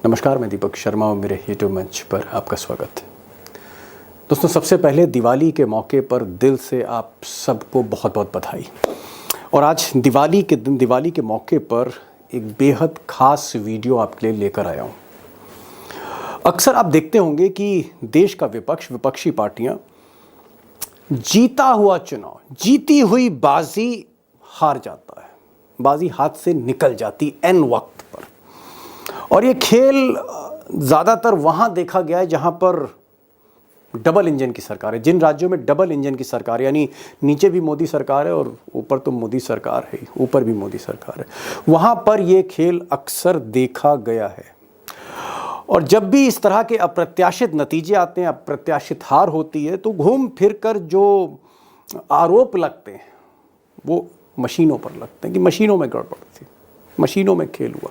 नमस्कार, मैं दीपक शर्मा और मेरे यूट्यूब मंच पर आपका स्वागत है। दोस्तों, सबसे पहले दिवाली के मौके पर दिल से आप सबको बहुत बहुत बधाई। और आज दिवाली के दिन, दिवाली के मौके पर एक बेहद ख़ास वीडियो आपके लिए लेकर आया हूँ। अक्सर आप देखते होंगे कि देश का विपक्षी पार्टियाँ जीता हुआ चुनाव, जीती हुई बाजी हार जाता है, बाजी हाथ से निकल जाती एन वक्त पर। और ये खेल ज़्यादातर वहाँ देखा गया है जहाँ पर डबल इंजन की सरकार है। जिन राज्यों में डबल इंजन की सरकार, यानी नीचे भी मोदी सरकार है और ऊपर तो मोदी सरकार है, ऊपर भी मोदी सरकार है, वहाँ पर ये खेल अक्सर देखा गया है। और जब भी इस तरह के अप्रत्याशित नतीजे आते हैं, अप्रत्याशित हार होती है, तो घूम फिर कर जो आरोप लगते हैं वो मशीनों पर लगते हैं कि मशीनों में गड़बड़ थी, मशीनों में खेल हुआ।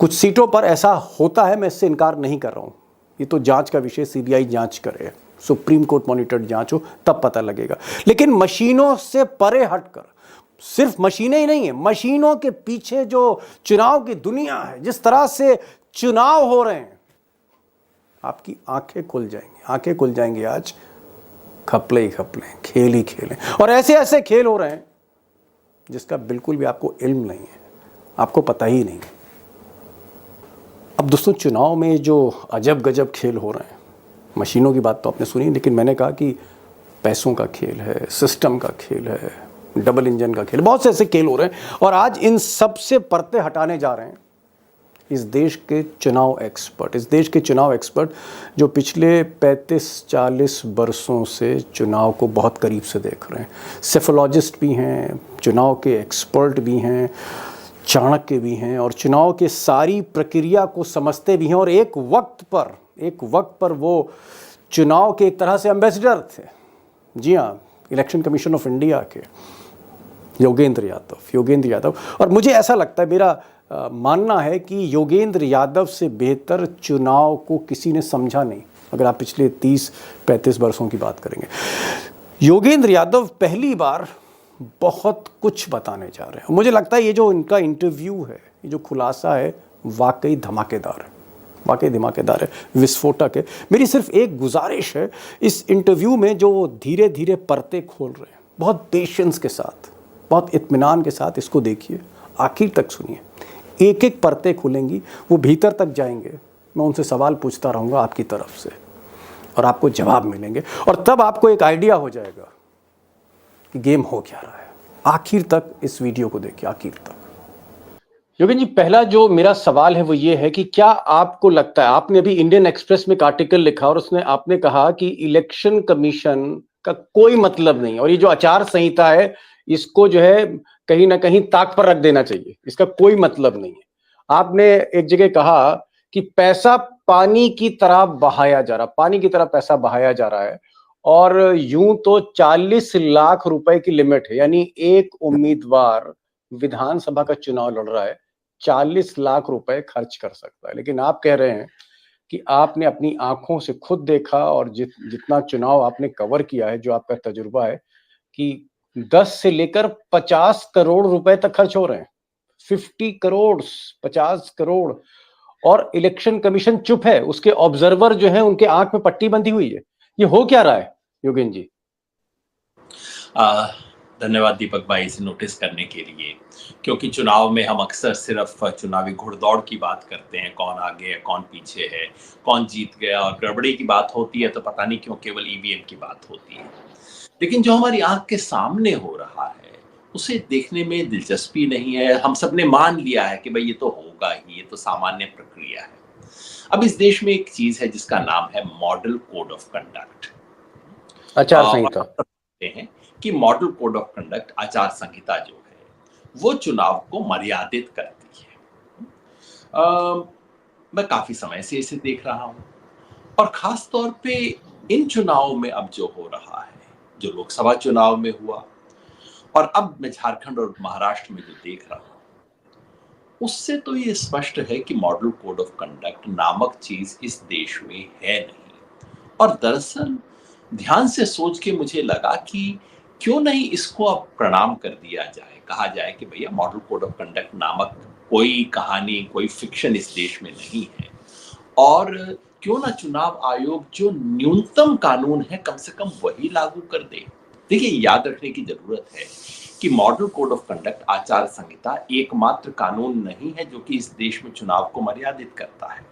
कुछ सीटों पर ऐसा होता है, मैं इससे इनकार नहीं कर रहा हूँ। ये तो जांच का विषय, सीबीआई जांच करे, सुप्रीम कोर्ट मॉनिटर्ड जांच हो तब पता लगेगा। लेकिन मशीनों से परे हटकर, सिर्फ मशीनें ही नहीं है, मशीनों के पीछे जो चुनाव की दुनिया है, जिस तरह से चुनाव हो रहे हैं, आपकी आंखें खुल जाएंगी, आंखें खुल जाएंगी। आज खपले ही खपले, खेल ही खेल हैं। और ऐसे ऐसे खेल हो रहे हैं जिसका बिल्कुल भी आपको इल्म नहीं है, आपको पता ही नहीं। अब दोस्तों, चुनाव में जो अजब गजब खेल हो रहे हैं, मशीनों की बात तो आपने सुनी, लेकिन मैंने कहा कि पैसों का खेल है, सिस्टम का खेल है, डबल इंजन का खेल, बहुत से ऐसे खेल हो रहे हैं। और आज इन सब से पर्दे हटाने जा रहे हैं इस देश के चुनाव एक्सपर्ट, जो पिछले 35-40 वर्षों से चुनाव को बहुत करीब से देख रहे हैं। सेफोलॉजिस्ट भी हैं, चुनाव के एक्सपर्ट भी हैं, चाणक्य भी हैं, और चुनाव के सारी प्रक्रिया को समझते भी हैं। और एक वक्त पर वो चुनाव के एक तरह से एम्बेसडर थे। जी हाँ, इलेक्शन कमीशन ऑफ इंडिया के योगेंद्र यादव। और मुझे ऐसा लगता है, मेरा मानना है कि योगेंद्र यादव से बेहतर चुनाव को किसी ने समझा नहीं। अगर आप पिछले 30-35 वर्षों की बात करेंगे, योगेंद्र यादव पहली बार बहुत कुछ बताने जा रहे हैं। मुझे लगता है ये जो इनका इंटरव्यू है, ये जो खुलासा है, वाकई धमाकेदार है, विस्फोटक है। मेरी सिर्फ एक गुजारिश है, इस इंटरव्यू में जो धीरे धीरे परतें खोल रहे हैं, बहुत पेशेंस के साथ, बहुत इत्मीनान के साथ इसको देखिए, आखिर तक सुनिए। एक एक परतें खुलेंगी, वो भीतर तक जाएंगे। मैं उनसे सवाल पूछता रहूँगा आपकी तरफ से, और आपको जवाब मिलेंगे, और तब आपको एक आइडिया हो जाएगा कि गेम हो क्या रहा है। आखिर तक इस वीडियो को देखिए, आखिर तक। योगेंद्र जी, पहला जो मेरा सवाल है वो ये है कि क्या आपको लगता है, आपने अभी इंडियन एक्सप्रेस में एक आर्टिकल लिखा और उसमें आपने कहा कि इलेक्शन कमीशन का कोई मतलब नहीं, और ये जो आचार संहिता है इसको जो है कहीं ना कहीं ताक पर रख देना चाहिए, इसका कोई मतलब नहीं है। आपने एक जगह कहा कि पैसा पानी की तरह बहाया जा रहा, पैसा बहाया जा रहा है, और यूं तो 40 लाख रुपए की लिमिट है, यानी एक उम्मीदवार विधानसभा का चुनाव लड़ रहा है, 40 लाख रुपए खर्च कर सकता है। लेकिन आप कह रहे हैं कि आपने अपनी आंखों से खुद देखा, और जितना चुनाव आपने कवर किया है, जो आपका तजुर्बा है, कि 10 से लेकर 50 करोड़ रुपए तक खर्च हो रहे हैं। 50 करोड़, 50 करोड़, और इलेक्शन कमीशन चुप है। उसके ऑब्जर्वर जो है, उनके आंख में पट्टी बंधी हुई है। ये हो क्या रहा है योगेंद्र जी? धन्यवाद दीपक भाई इसे नोटिस करने के लिए, क्योंकि चुनाव में हम अक्सर सिर्फ चुनावी घुड़दौड़ की बात करते हैं, कौन आगे है, कौन पीछे है, कौन जीत गया, और गड़बड़ी की बात होती है तो पता नहीं क्यों केवल ईवीएम की बात होती है। लेकिन जो हमारी आंख के सामने हो रहा है उसे देखने में दिलचस्पी नहीं है। हम सबने मान लिया है कि भाई ये तो होगा ही, ये तो सामान्य प्रक्रिया है। अब इस देश में एक चीज है जिसका नाम है मॉडल कोड ऑफ कंडक्ट, आचार संहिता। हैं कि मॉडल कोड ऑफ कंडक्ट, आचार संहिता जो है वो चुनाव को मर्यादित करती है। मैं काफी समय से इसे देख रहा हूं, और खास तौर पे इन चुनावों में अब जो हो रहा है, जो लोकसभा चुनाव में हुआ, और अब मैं झारखंड और महाराष्ट्र में जो देख रहा हूं, उससे तो ये स्पष्ट है कि मॉडल कोड ऑफ कंडक्ट नामक चीज इस देश में है नहीं। और दरअसल ध्यान से सोच के मुझे लगा कि क्यों नहीं इसको अब प्रणाम कर दिया जाए, कहा जाए कि भैया मॉडल कोड ऑफ कंडक्ट नामक कोई कहानी, कोई फिक्शन इस देश में नहीं है, और क्यों ना चुनाव आयोग जो न्यूनतम कानून है कम से कम वही लागू कर दे। देखिए, याद रखने की जरूरत है कि मॉडल कोड ऑफ कंडक्ट आचार संहिता एकमात्र कानून नहीं है जो कि इस देश में चुनाव को मर्यादित करता है।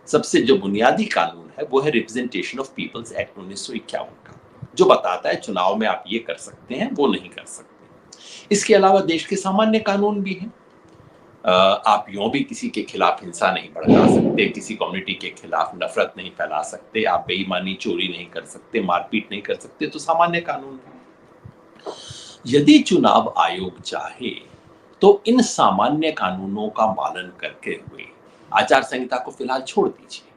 सबसे जो बुनियादी कानून है वो है रिप्रेजेंटेशन ऑफ पीपल्स एक्ट 1951 का, जो बताता है चुनाव में आप ये कर सकते हैं, वो नहीं कर सकते। इसके अलावा देश के सामान्य कानून भी हैं। आप यूं भी किसी के खिलाफ हिंसा नहीं भड़का सकते, किसी कम्युनिटी के खिलाफ नफरत नहीं फैला सकते, आप बेईमानी, चोरी नहीं कर सकते, मारपीट नहीं कर सकते, तो सामान्य कानून है। यदि चुनाव आयोग चाहे तो इन सामान्य कानूनों का पालन करके हुए आचार संहिता को फिलहाल छोड़ दीजिए,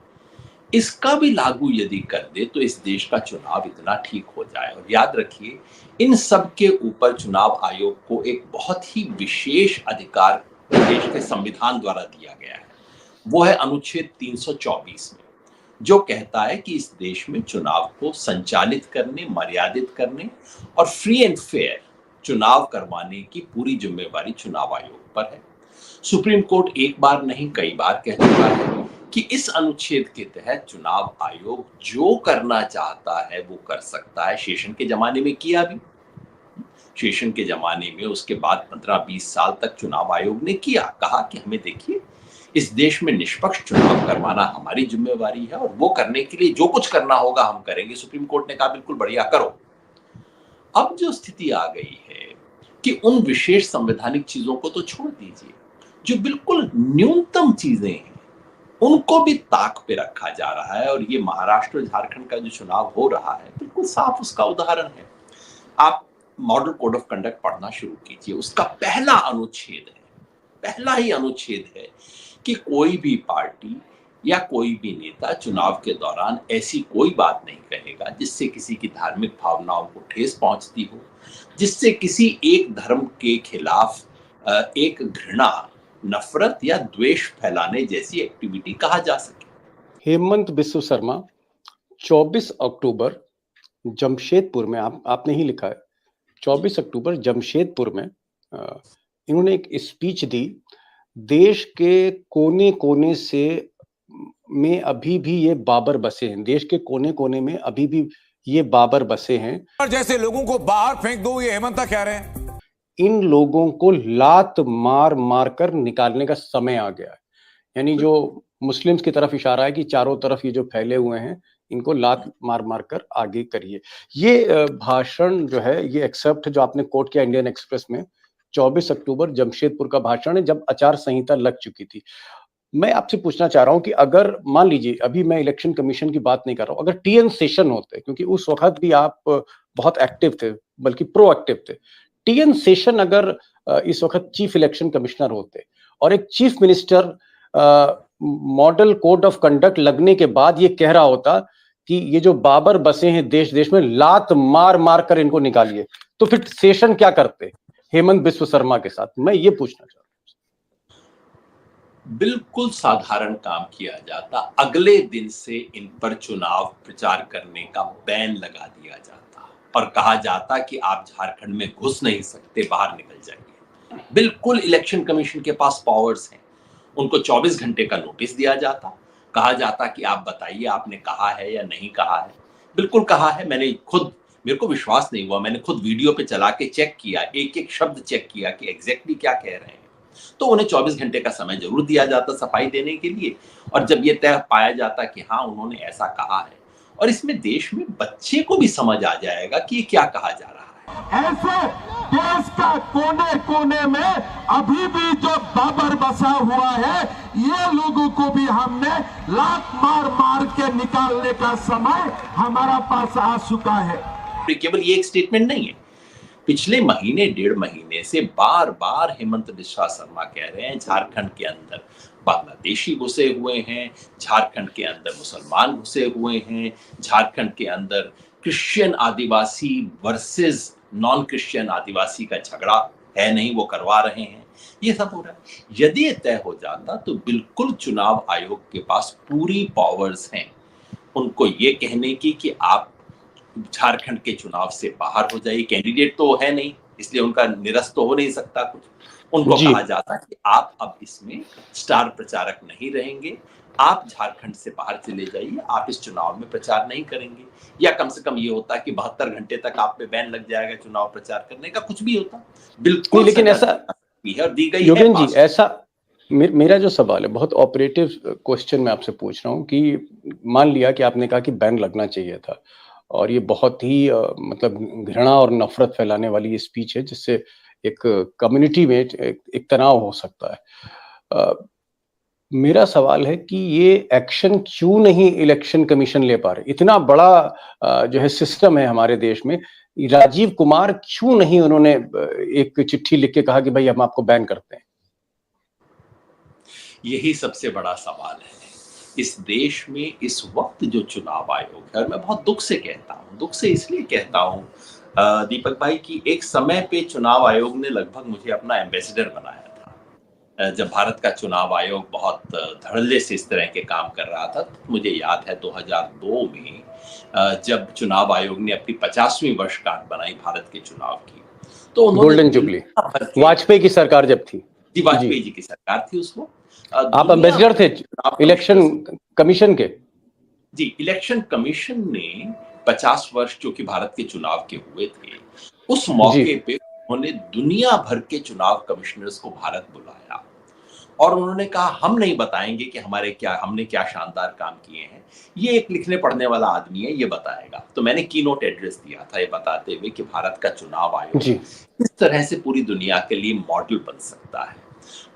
इसका भी लागू यदि कर दे तो इस देश का चुनाव इतना ठीक हो जाए। और याद रखिए, इन सब के ऊपर चुनाव आयोग को एक बहुत ही विशेष अधिकार देश के संविधान द्वारा दिया गया है। वो है अनुच्छेद 324 में, जो कहता है कि इस देश में चुनाव को संचालित करने, मर्यादित करने और फ्री एंड फेयर चुनाव करवाने की पूरी जिम्मेवारी चुनाव आयोग पर है। सुप्रीम कोर्ट एक बार नहीं कई बार कह चुका है कि इस अनुच्छेद के तहत चुनाव आयोग जो करना चाहता है वो कर सकता है। शेषन के जमाने में किया भी। शेषन के जमाने में उसके बाद 15-20 साल तक चुनाव आयोग ने किया, कहा कि हमें देखिए, इस देश में निष्पक्ष चुनाव करवाना हमारी जिम्मेवारी है और वो करने के लिए जो कुछ करना होगा हम करेंगे। सुप्रीम कोर्ट ने कहा बिल्कुल बढ़िया, करो। अब जो स्थिति आ गई है कि उन विशेष संवैधानिक चीजों को तो छोड़ दीजिए, जो बिल्कुल न्यूनतम चीजें हैं उनको भी ताक पे रखा जा रहा है। और ये महाराष्ट्र झारखंड का जो चुनाव हो रहा है बिल्कुल साफ उसका उदाहरण है। आप मॉडल कोड ऑफ कंडक्ट पढ़ना शुरू कीजिए, उसका पहला अनुच्छेद है, पहला ही अनुच्छेद है कि कोई भी पार्टी या कोई भी नेता चुनाव के दौरान ऐसी कोई बात नहीं कहेगा जिससे किसी की धार्मिक भावनाओं को ठेस पहुंचती हो, जिससे किसी एक धर्म के खिलाफ एक घृणा, नफरत या द्वेष फैलाने जैसी एक्टिविटी कहा जा सके। हेमंत बिस्व शर्मा 24 अक्टूबर जमशेदपुर में, आपने ही लिखा है, 24 अक्टूबर जमशेदपुर में इन्होंने एक स्पीच दी। देश के कोने कोने से में अभी भी ये बाबर बसे हैं, देश के कोने कोने में अभी भी ये बाबर बसे हैं। और जैसे लोगों को बाहर फेंक दो, ये हेमंत कह रहे हैं। इन लोगों को लात मार मार कर निकालने का समय आ गया है। यानी जो मुस्लिम्स की तरफ इशारा है कि चारों तरफ ये जो फैले हुए हैं इनको लात मार मार कर आगे करिए। ये भाषण जो है, ये एक्सेप्ट जो आपने कोट किया इंडियन एक्सप्रेस में, 24 अक्टूबर जमशेदपुर का भाषण है, जब आचार संहिता लग चुकी थी। मैं आपसे पूछना चाह रहा हूं कि अगर मान लीजिए, अभी मैं इलेक्शन कमीशन की बात नहीं कर रहा हूं, अगर टीएन सेशन होते, क्योंकि उस वक्त भी आप बहुत एक्टिव थे, बल्कि प्रोएक्टिव थे, टीएन सेशन अगर इस वक्त चीफ इलेक्शन कमिश्नर होते और एक chief minister model code of conduct लगने के बाद ये कह रहा होता कि ये जो बाबर बसे हैं देश देश में, लात मार मार कर इनको निकालिए, तो फिर सेशन क्या करते हेमंत बिस्व शर्मा के साथ? मैं ये पूछना चाहता हूं। बिल्कुल साधारण काम किया जाता, अगले दिन से इन पर चुनाव प्रचार करने का बैन लगा दिया जाता और कहा जाता कि आप झारखंड में घुस नहीं सकते, बाहर निकल जाइए। बिल्कुल इलेक्शन कमीशन के पास पावर्स हैं। उनको 24 घंटे का नोटिस दिया जाता, कहा जाता कि आप बताइए आपने कहा है या नहीं कहा है। बिल्कुल कहा है, मेरे को विश्वास नहीं हुआ, मैंने खुद वीडियो पे चला के चेक किया, एक एक शब्द चेक किया कि एग्जैक्टली क्या कह रहे हैं। तो उन्हें 24 घंटे का समय जरूर दिया जाता सफाई देने के लिए। और जब ये तय पाया जाता कि हाँ उन्होंने ऐसा कहा है, और इसमें देश में बच्चे को भी समझ आ जाएगा कि ये क्या कहा जा रहा है। ऐसे देश का कोने कोने में अभी भी जो बाबर बसा हुआ है, ये लोगों को भी हमने लात मार मार के निकालने का समय हमारा पास आ चुका है। केवल ये एक स्टेटमेंट नहीं है, पिछले महीने, 1.5 महीने से बार बार हेमंत बिस्वा शर्मा कह रहे हैं झारखंड के अंदर बांग्लादेशी घुसे हुए हैं, झारखंड के अंदर मुसलमान घुसे हुए हैं, झारखंड के अंदर क्रिश्चियन आदिवासी वर्सेस नॉन क्रिश्चियन आदिवासी का झगड़ा है नहीं, वो करवा रहे हैं। ये सब हो रहा है। यदि ये तय हो जाता तो बिल्कुल चुनाव आयोग के पास पूरी पावर्स हैं उनको ये कहने की कि आप झारखंड के चुनाव से बाहर हो जाइए। कैंडिडेट तो है नहीं, इसलिए उनका निरस्त तो हो नहीं सकता कुछ। उनको जी। कहा जाता कि आप अब इसमें स्टार प्रचारक नहीं रहेंगे, आप झारखंड से बाहर चले जाइए, आप इस चुनाव में प्रचार नहीं करेंगे। या कम से कम ये होता कि 72 घंटे तक आप पे बैन लग जाएगा चुनाव प्रचार करने का, कुछ भी होता। नहीं, बिल्कुल लेकिन सजा ऐसा दी है और दी गई है, योगेन जी, पास। ऐसा मेरा जो सवाल है, बहुत ऑपरेटिव क्वेश्चन मैं आपसे पूछ रहा हूँ कि मान लिया कि आपने कहा कि बैन लगना चाहिए था और ये बहुत ही मतलब घृणा और नफरत फैलाने वाली ये स्पीच है जिससे एक कम्युनिटी में एक तनाव हो सकता है। अ, मेरा सवाल है कि ये एक्शन क्यों नहीं इलेक्शन कमीशन ले पा रहे? इतना बड़ा जो है सिस्टम है हमारे देश में, राजीव कुमार क्यों नहीं उन्होंने एक चिट्ठी लिख के कहा कि भाई हम आपको बैन करते हैं? यही सबसे बड़ा सवाल है इस देश में इस वक्त जो चुनाव आयोग है। और मैं बहुत दुख से कहता हूँ, दुख से इसलिए कहता हूँ दीपक भाई, कि एक समय पे चुनाव आयोग ने लगभग मुझे अपना एम्बेसडर बनाया था। जब भारत का चुनाव आयोग बहुत धड़ल्ले से इस तरह के काम कर रहा था, तो मुझे याद है 2002 में जब चुनाव आयोग ने अपनी 50वीं वर्षगांठ बनाई भारत के चुनाव की, तो उन्होंने गोल्डन जुबली, दुनिया भर के, वाजपेयी की सरकार जब थी। जी जी, वाजपेयी जी की सरकार थी उसको, आप दुनिया एम्बेसडर भर थे के चुनाव इलेक्शन कमिश्नर्स, कमीशन के। जी इलेक्शन कमीशन ने 50 वर्ष जो कि भारत के चुनाव के हुए थे, उस जी, मौके पे उन्होंने दुनिया भर के चुनाव कमिश्नर्स को भारत बुलाया और उन्होंने कहा हम नहीं बताएंगे कि हमने क्या शानदार काम किए हैं, ये एक लिखने पढ़ने वाला आदमी है, ये बताएगा। तो मैंने कीनोट एड्रेस दिया था ये बताते हुए कि भारत का चुनाव आयोग जी, किस तरह से पूरी दुनिया के लिए मॉडल बन सकता है।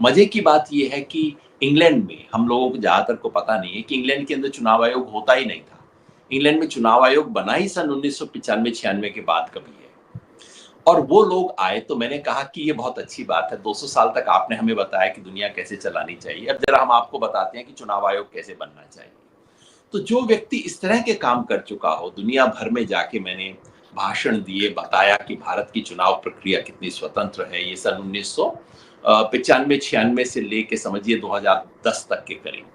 मजे की बात यह है कि इंग्लैंड में, हम लोगों को ज्यादातर को पता नहीं है कि इंग्लैंड के अंदर चुनाव आयोग होता ही नहीं था। इंग्लैंड में चुनाव आयोग बना ही सन 1995-96 के बाद कभी है। और वो लोग आए तो मैंने कहा कि ये बहुत अच्छी बात है, 200 साल तक आपने हमें बताया कि दुनिया कैसे चलानी चाहिए, अब जरा हम आपको बताते हैं कि चुनाव आयोग कैसे बनना चाहिए। तो जो व्यक्ति इस तरह के काम कर चुका हो, दुनिया भर में जाके मैंने भाषण दिए, बताया कि भारत की चुनाव प्रक्रिया कितनी स्वतंत्र है। ये सन 1995-96 से लेके समझिए 2010 तक के करीब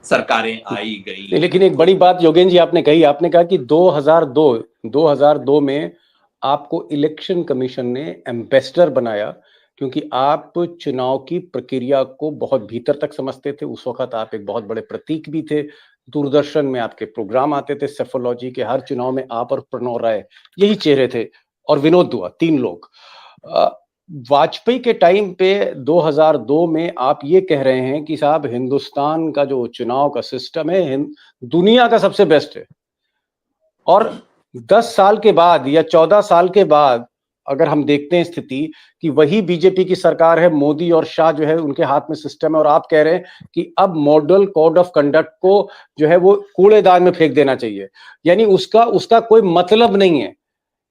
सरकारें आई नहीं, गई। लेकिन एक बड़ी बात योगेन जी आपने कही, आपने कहा कि 2002 में आपको इलेक्शन कमीशन ने एम्बेसडर बनाया क्योंकि आप चुनाव की प्रक्रिया को बहुत भीतर तक समझते थे। उस वक्त आप एक बहुत बड़े प्रतीक भी थे। दूरदर्शन में आपके प्रोग्राम आते थे सेफोलॉजी के, हर चुनाव में आप और प्रणव राय यही चेहरे थे और विनोद दुआ, 3 लोग। अ, वाजपेयी के टाइम पे 2002 में आप ये कह रहे हैं कि साहब हिंदुस्तान का जो चुनाव का सिस्टम है दुनिया का सबसे बेस्ट है, और 10 साल के बाद या 14 साल के बाद अगर हम देखते हैं स्थिति कि वही बीजेपी की सरकार है, मोदी और शाह जो है उनके हाथ में सिस्टम है, और आप कह रहे हैं कि अब मॉडल कोड ऑफ कंडक्ट को जो है वो कूड़ेदान में फेंक देना चाहिए, यानी उसका उसका कोई मतलब नहीं है।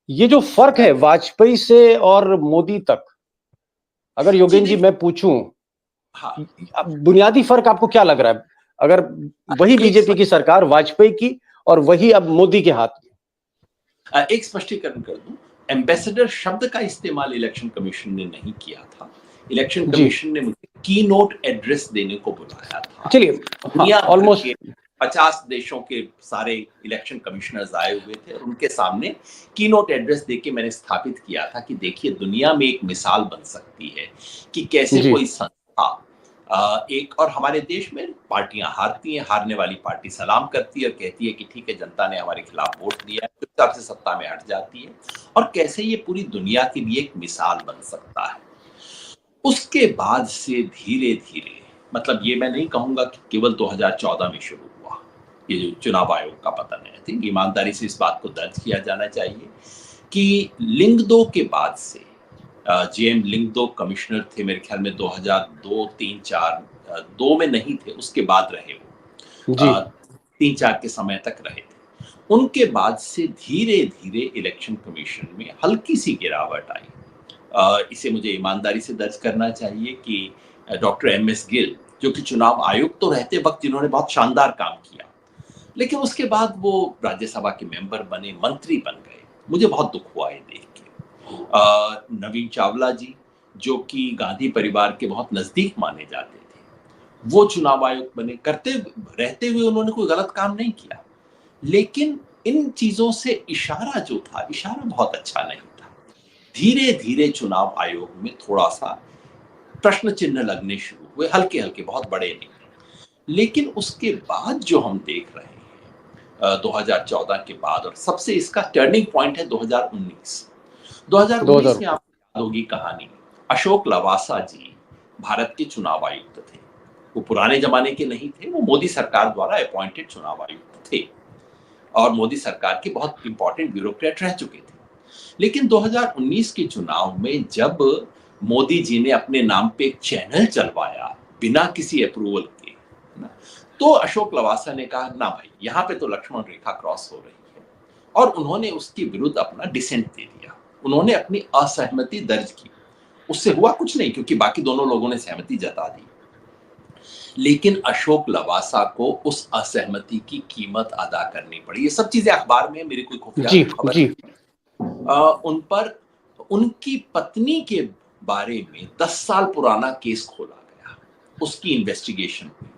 ये जो फर्क है वाजपेयी से और मोदी तक, अगर जी योगेन जी नहीं, मैं पूछूं, हाँ, अब बुनियादी फर्क आपको क्या लग रहा है? अगर वही एक बीजेपी की सरकार वाजपेयी की और वही अब मोदी के हाथ में। एक स्पष्टीकरण कर दूं, एम्बेसडर शब्द का इस्तेमाल इलेक्शन कमीशन ने नहीं किया था। इलेक्शन जी, कमीशन ने मुझे की नोट एड्रेस देने को बुलाया था। चलिए, हाँ, दुनिया भर ऑलमोस्ट के 50 देशों के सारे इलेक्शन कमिश्नर्स आए हुए थे और उनके सामने की नोट एड्रेस देके मैंने स्थापित किया था कि देखिए दुनिया में एक मिसाल बन सकती है कि कैसे जी, कोई संस्था एक, और हमारे देश में पार्टियां हारती हैं, हारने वाली पार्टी सलाम करती है और कहती है कि ठीक है जनता ने हमारे खिलाफ वोट दिया है, चुपचाप से सत्ता में हट जाती है, और कैसे ये पूरी दुनिया के लिए एक मिसाल बन सकता है। उसके बाद से धीरे धीरे, मतलब ये मैं नहीं कहूंगा कि केवल 2014 में शुरू हुआ ये जो चुनाव आयोग का पतन है। थी ईमानदारी से इस बात को दर्ज किया जाना चाहिए कि लिंगदो के बाद से जेएम लिंगदो कमिश्नर थे मेरे ख्याल में 2002, 3, 4, 2 में नहीं थे, उसके बाद रहे वो, जी, 3-4 के समय तक रहे थे। उनके बाद से धीरे धीरे इलेक्शन कमीशन में हल्की सी गिरावट आई। इसे मुझे ईमानदारी से दर्ज करना चाहिए कि डॉक्टर एमएस गिल, जो कि चुनाव आयुक्त तो रहते वक्त जिन्होंने बहुत शानदार काम किया, लेकिन उसके बाद वो राज्यसभा के मेंबर बने, मंत्री बन गए। मुझे बहुत दुख हुआ ये देख के। नवीन चावला जी, जो कि गांधी परिवार के बहुत नजदीक माने जाते थे, वो चुनाव आयुक्त बने। करते रहते हुए उन्होंने कोई गलत काम नहीं किया, लेकिन इन चीजों से इशारा जो था, इशारा बहुत अच्छा नहीं था। धीरे धीरे चुनाव आयोग में थोड़ा सा प्रश्न चिन्ह लगने शुरू हुए, हल्के हल्के, बहुत बड़े नहीं। लेकिन उसके बाद जो हम देख रहे हैं 2014 के बाद, और सबसे इसका टर्निंग पॉइंट है 2019। 2019 में 2000 आपको याद होगी कहानी, अशोक लवासा जी भारत के चुनाव आयुक्त थे। वो पुराने जमाने के नहीं थे, वो मोदी सरकार द्वारा अपॉइंटेड चुनाव आयुक्त थे और मोदी सरकार के बहुत इंपॉर्टेंट ब्यूरोक्रेट रह चुके थे। लेकिन 2019 के चुनाव में जब मोदी जी ने अपने नाम पे एक चैनल चलवाया बिना किसी अप्रूवल के, ना, तो अशोक लवासा ने कहा ना भाई, यहाँ पे तो लक्ष्मण रेखा क्रॉस हो रही है, और उन्होंने उसके विरुद्ध अपना डिसेंट दे दिया। उन्होंने अपनी असहमति दर्ज की। उससे हुआ कुछ नहीं क्योंकि बाकी दोनों लोगों ने सहमति जता दी, लेकिन अशोक लवासा को उस असहमति की कीमत अदा करनी पड़ी। ये सब चीजें अखबार में, मेरी कोई खुफिया जी खबर जी उन पर, उनकी पत्नी के बारे में 10 साल पुराना केस खोला गया, उसकी इन्वेस्टिगेशन हुई।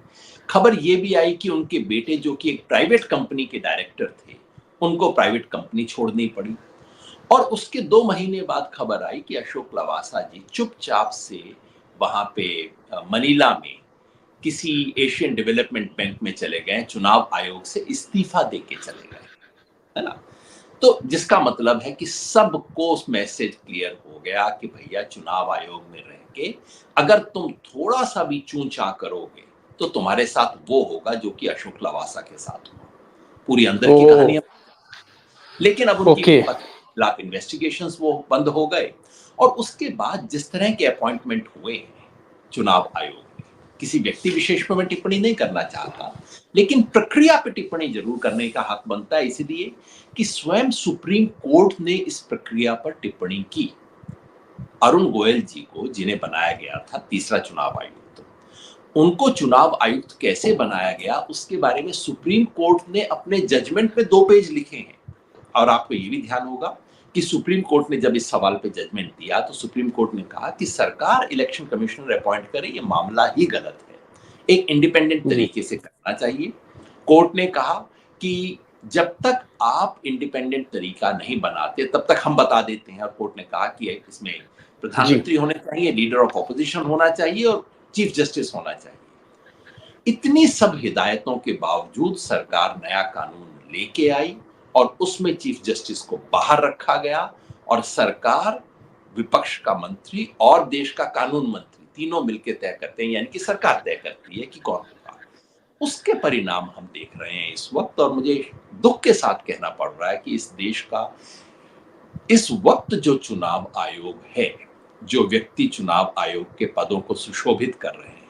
खबर ये भी आई कि उनके बेटे, जो कि एक प्राइवेट कंपनी के डायरेक्टर थे, उनको प्राइवेट कंपनी छोड़नी पड़ी। और उसके 2 महीने बाद खबर आई कि अशोक लवासा जी चुपचाप से वहां पे मनीला में किसी एशियन डेवलपमेंट बैंक में चले गए, चुनाव आयोग से इस्तीफा देके चले गए, है ना। तो जिसका मतलब है कि सबको उस मैसेज क्लियर हो गया कि भैया, चुनाव आयोग में रह के अगर तुम थोड़ा सा भी चूंचा करोगे तो तुम्हारे साथ वो होगा जो कि अशोक लवासा के साथ हुआ। पूरी अंदर की ओ कहानी। लेकिन अब उनकी ओके खिलाफ इन्वेस्टिगेशंस वो बंद हो गए, और उसके बाद जिस तरह के अपॉइंटमेंट हुए हैं चुनाव आयोग में, किसी व्यक्ति विशेष पर मैं टिप्पणी नहीं करना चाहता, लेकिन प्रक्रिया पर टिप्पणी जरूर करने का हक बनता है, इसलिए कि स्वयं सुप्रीम कोर्ट ने इस प्रक्रिया पर टिप्पणी की। अरुण गोयल जी को, जिन्हें बनाया गया था तीसरा चुनाव आयुक्त, उनको चुनाव आयुक्त कैसे बनाया गया उसके बारे में सुप्रीम कोर्ट ने अपने जजमेंट में 2 पेज लिखे हैं। और आपको ये भी ध्यान होगा कि सुप्रीम कोर्ट ने जब इस सवाल पे जजमेंट दिया तो सुप्रीम कोर्ट ने कहा कि सरकार इलेक्शन कमिश्नर अपॉइंट करे, ये मामला ही गलत है, एक इंडिपेंडेंट जी तरीके से करना चाहिए। कोर्ट ने कहा कि जब तक आप इंडिपेंडेंट तरीका नहीं बनाते तब तक हम बता देते हैं, और कोर्ट ने कहा कि इसमें जी प्रधानमंत्री होने चाहिए, लीडर ऑफ ऑपोजिशन होना चाहिए, और चीफ जस्टिस होना चाहिए। इतनी सब हिदायतों के बावजूद सरकार नया कानून लेके आई और उसमें चीफ जस्टिस को बाहर रखा गया, और सरकार, विपक्ष का मंत्री और देश का कानून मंत्री तीनों मिलकर तय करते हैं, यानी कि सरकार तय करती है कि कौन होगा। उसके परिणाम हम देख रहे हैं इस वक्त, और मुझे दुख के साथ कहना पड़ रहा है कि इस देश का इस वक्त जो चुनाव आयोग है, जो व्यक्ति चुनाव आयोग के पदों को सुशोभित कर रहे हैं,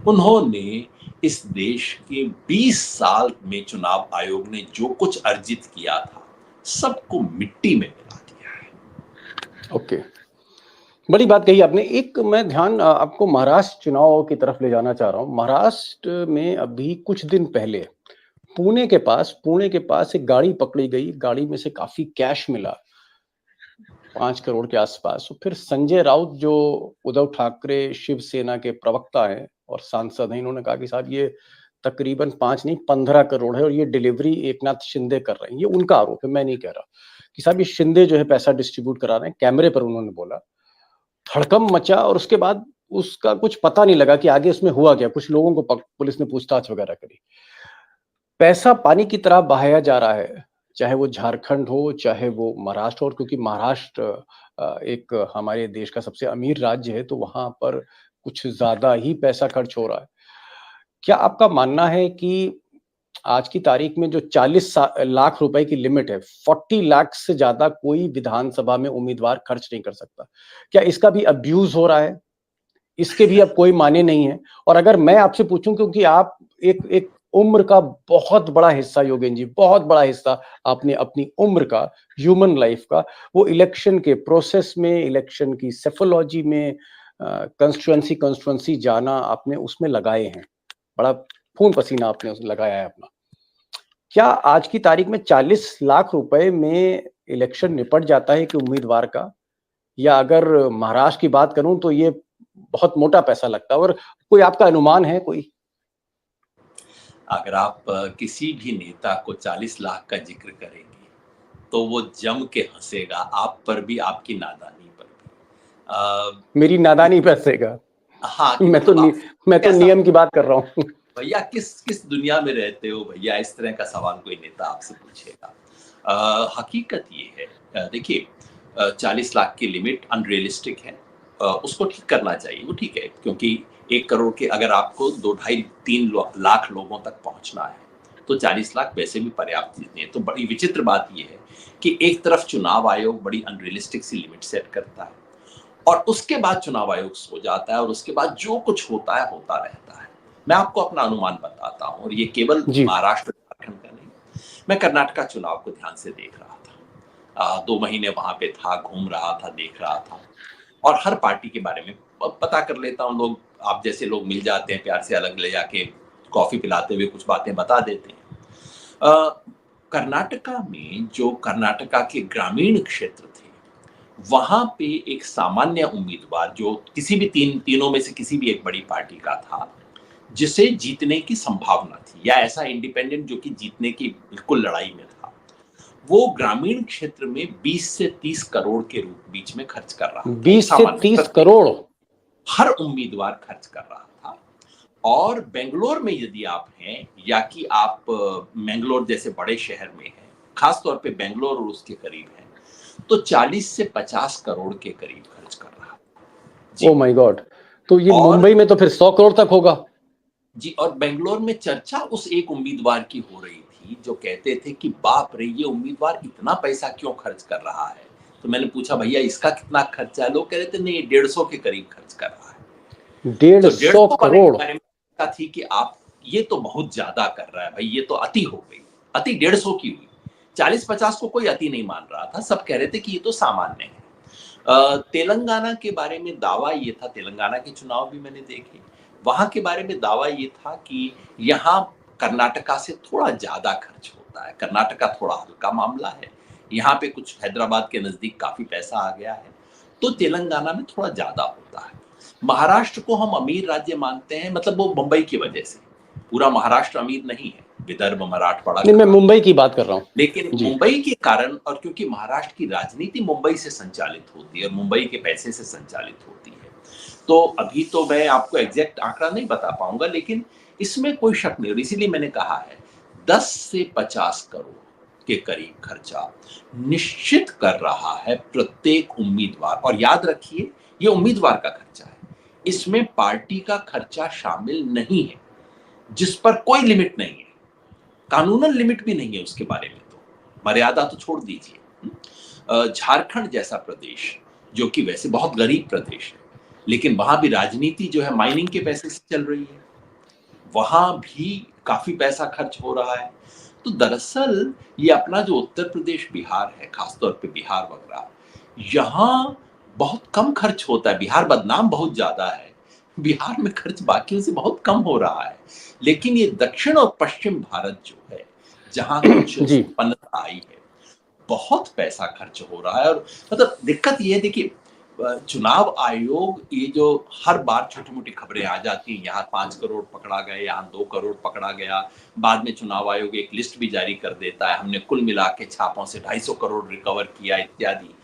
उन्होंने इस देश के 20 साल में चुनाव आयोग ने जो कुछ अर्जित किया था, सबको मिट्टी में मिला दिया है। ओके बड़ी बात कही आपने। एक मैं ध्यान आपको महाराष्ट्र चुनाव की तरफ ले जाना चाह रहा हूँ। महाराष्ट्र में अभी कुछ दिन पहले पुणे के पास एक गाड़ी पकड़ी गई, गाड़ी में से काफी कैश मिला, 5 करोड़ के आसपास। फिर संजय राउत जो उद्धव ठाकरे शिवसेना के प्रवक्ता हैं और सांसद हैं, इन्होंने कहा कि साहब ये तकरीबन 5 नहीं 15 करोड़ है और ये डिलीवरी एकनाथ शिंदे कर रहे हैं। ये उनका आरोप है, मैं नहीं कह रहा कि साहब ये शिंदे जो है पैसा डिस्ट्रीब्यूट करा रहे हैं, कैमरे पर उन्होंने बोला। हड़कंप मचा और उसके बाद उसका कुछ पता नहीं लगा कि आगे उसमें हुआ क्या। कुछ लोगों को पुलिस ने पूछताछ वगैरह करी। पैसा पानी की तरह बहाया जा रहा है, चाहे वो झारखंड हो, चाहे वो महाराष्ट्र हो, और क्योंकि महाराष्ट्र एक हमारे देश का सबसे अमीर राज्य है, तो वहां पर कुछ ज्यादा ही पैसा खर्च हो रहा है। क्या आपका मानना है कि आज की तारीख में जो 40 लाख रुपए की लिमिट है, 40 लाख से ज्यादा कोई विधानसभा में उम्मीदवार खर्च नहीं कर सकता, क्या इसका भी अब्यूज हो रहा है? इसके भी अब कोई माने नहीं है। और अगर मैं आपसे पूछूं, क्योंकि आप एक उम्र का बहुत बड़ा हिस्सा, योगेन जी, बहुत बड़ा हिस्सा आपने अपनी उम्र का, ह्यूमन लाइफ का, वो इलेक्शन के प्रोसेस में, इलेक्शन की सेफोलॉजी में, कंस्टिट्यूंसी जाना आपने उसमें लगाए हैं, बड़ा खून पसीना आपने उसमें लगाया है अपना। क्या आज की तारीख में 40 लाख रुपए में इलेक्शन निपट जाता है कि उम्मीदवार का? या अगर महाराष्ट्र की बात करूं तो ये बहुत मोटा पैसा लगता है, और कोई आपका अनुमान है कोई? अगर आप किसी भी नेता को 40 लाख का जिक्र करेंगे तो वो जम के हंसेगा, आप पर भी, आपकी नादानी पर भी। मेरी नादानी पे हंसेगा। हाँ कि मैं तो मतलब आप मैं तो कैसा नियम की बात कर रहा हूँ। भैया किस किस दुनिया में रहते हो भैया, इस तरह का सवाल कोई नेता आपसे पूछेगा। हकीकत ये है, देखिए 40 लाख की लिमिट अनरियलिस्टिक है। उसको ठीक करना चाहिए, वो ठीक है, क्योंकि 1 करोड़ के अगर आपको 2 ढाई 3 लाख लोगों तक पहुंचना है तो 40 लाख वैसे भी पर्याप्त चीज नहीं है। तो बड़ी विचित्र बात ये है कि एक तरफ चुनाव आयोग बड़ी अनरियलिस्टिक सी लिमिट सेट करता है और उसके बाद चुनाव आयोग सो जाता है और उसके बाद जो कुछ होता है होता रहता है। मैं आपको अपना अनुमान बताता हूं, और ये केवल जी। महाराष्ट्र झारखंड का नहीं, मैं कर्नाटका चुनाव को ध्यान से देख रहा था। 2 महीने वहां पे था, घूम रहा था, देख रहा था, और हर पार्टी के बारे में पता कर लेता हूं। लोग, आप जैसे लोग मिल जाते हैं, प्यार से अलग ले जाके कॉफी पिलाते हुए कुछ बातें बता देते हैं। कर्नाटका में जो कर्नाटका के ग्रामीण क्षेत्र थे, वहां पे एक सामान्य उम्मीदवार जो किसी भी तीनों में से किसी भी एक बड़ी पार्टी का था, जिसे जीतने की संभावना थी, या ऐसा इंडिपेंडेंट जो कि जीतने की बिल्कुल लड़ाई में था, वो ग्रामीण क्षेत्र में 20 से 30 करोड़ के रूप बीच में खर्च कर रहा था। एक 20 से सामान्य 30 करोड़। हर उम्मीदवार खर्च कर रहा था। और बेंगलोर में यदि आप हैं, या कि आप मैंगलोर जैसे बड़े शहर में हैं, खासतौर पे बेंगलोर और उसके करीब हैं, तो 40 से 50 करोड़ के करीब खर्च कर रहा है जी। Oh my God. तो ये और मुंबई में तो फिर 100 करोड़ तक होगा। जी, और बेंगलोर में चर्चा उस एक उम्मीदवार की हो रही थी जो कहते थे कि बाप रे, ये उम्मीदवार इतना पैसा क्यों खर्च कर रहा है। तो मैंने पूछा भैया इसका कितना खर्चा है, लोग कह रहे थे नहीं 150 के करीब खर्च कर रहा है। तो 150 150 वाले के करोड़। बारे में बात थी कि आप ये तो बहुत ज्यादा कर रहा है भाई, ये तो अति हो गई, अति 150 की हुई। 40-50 को कोई अति नहीं मान रहा था, सब कह रहे थे कि ये तो सामान्य है। तेलंगाना के बारे में दावा ये था, तेलंगाना के चुनाव भी मैंने देखे, वहां के बारे में दावा ये था कि यहाँ कर्नाटका से थोड़ा ज्यादा खर्च होता है, कर्नाटका थोड़ा हल्का मामला है, यहाँ पे कुछ हैदराबाद के नजदीक काफी पैसा आ गया है, तो तेलंगाना में थोड़ा ज्यादा होता है। महाराष्ट्र को हम अमीर राज्य मानते हैं, मतलब वो मुंबई की वजह से। पूरा महाराष्ट्र अमीर नहीं है, विदर्भ, मराठवाड़ा, नहीं, मैं कर्नाटक, मुंबई की बात कर रहा हूँ। लेकिन जी। मुंबई के कारण, और क्योंकि महाराष्ट्र की राजनीति मुंबई से संचालित होती है और मुंबई के पैसे से संचालित होती है, तो अभी तो मैं आपको एग्जैक्ट आंकड़ा नहीं बता पाऊंगा, लेकिन इसमें कोई शक नहीं, और इसीलिए मैंने कहा है 10 से 50 करोड़ के करीब खर्चा निश्चित कर रहा है प्रत्येक उम्मीदवार। और याद रखिए, ये उम्मीदवार का खर्चा है, इसमें पार्टी का खर्चा शामिल नहीं है, जिस पर कोई लिमिट नहीं है, कानूनन लिमिट भी नहीं है उसके बारे में, तो मर्यादा तो छोड़ दीजिए। झारखंड जैसा प्रदेश, जो कि वैसे बहुत गरीब प्रदेश है, लेकिन वहां भी राजनीति जो है माइनिंग के पैसे से चल रही है, वहां भी काफी पैसा खर्च हो रहा है। तो दरअसल ये अपना जो उत्तर प्रदेश, बिहार है, खासतौर पे बिहार वगैरह, यहाँ बहुत कम खर्च होता है। बिहार बदनाम बहुत ज्यादा है, बिहार में खर्च बाकियों से बहुत कम हो रहा है। लेकिन ये दक्षिण और पश्चिम भारत जो है, जहां कुछ जी। संपन्नता आई है, बहुत पैसा खर्च हो रहा है। और मतलब दिक्कत ये है, देखिए चुनाव आयोग ये जो हर बार छोटी मोटी खबरें आ जाती हैं, यहाँ 5 करोड़ पकड़ा गया, यहाँ 2 करोड़ पकड़ा गया, बाद में चुनाव आयोग एक लिस्ट भी जारी कर देता है, हमने कुल मिला के छापों से 250 करोड़ रिकवर किया इत्यादि।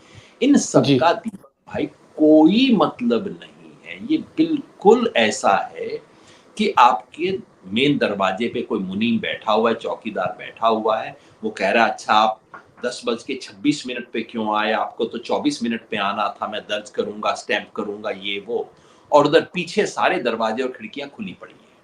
इन सब जी। का दीपक भाई कोई मतलब नहीं है। ये बिल्कुल ऐसा है कि आपके मेन दरवाजे पे कोई मुनीम बैठा हुआ है, चौकीदार बैठा हुआ है, वो कह रहा है अच्छा आप 10:26 पे क्यों आए, आपको तो 24 मिनट पे आना था, मैं दर्ज करूंगा, स्टैंप करूंगा, ये वो। और उधर पीछे सारे दरवाजे और खिड़कियां खुली पड़ी हैं,